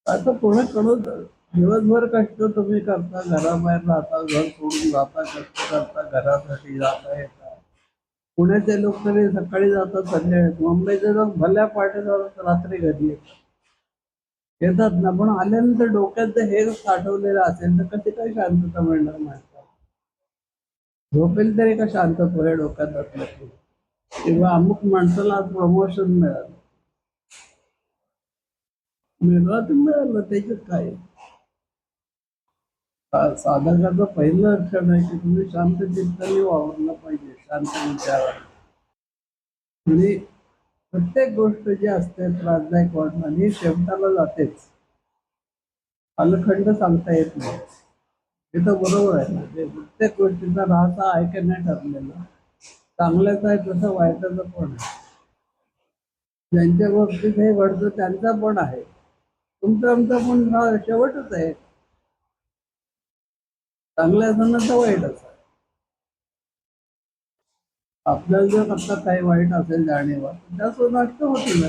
आता कोणाकडून दिवसभर कष्ट तुम्ही करता, घराबाहेर राहता, घर सोडून जाता, कष्ट करता, घरासाठी जाता येता. पुण्याचे लोक तरी सकाळी जातात, संध्याकाळी. मुंबईचे लोक भल्या पहाटे जातात, रात्री घरी येतात ना. पण आल्यानंतर डोक्यात जर हे साठवलेलं असेल तर कधी काय शांतता मिळणार माणसाला? झोपेल तरी का शांत पुऱ्या डोक्यात असलं की? किंवा अमुक माणसाला आज प्रमोशन मिळालं, मिळालं तर मिळालं, त्याच्यात काय? साधकाचं पहिलं लक्षण आहे की तुम्ही शांत चित्ताने वावरलं पाहिजे, शांत विचाराने. आणि प्रत्येक गोष्ट जी असते त्रासदायक वाटणं ही शेवटाला जातेच. कालखंड सांगता येत नाही. हे तर बरोबर आहे ना. ते प्रत्येक गोष्टीचा राहता आहे की नाही ठरलेला. चांगल्याचं आहे तसं वाईटाचं पण आहे. ज्यांच्या बाबतीत हे घडतं त्यांचा पण आहे. तुमचा आमचा पण शेवटच आहे. चांगलं असणं तर वाईट असं. आपल्याला जर आता काही वाईट असेल जाणीव, त्याचं नष्ट होतील.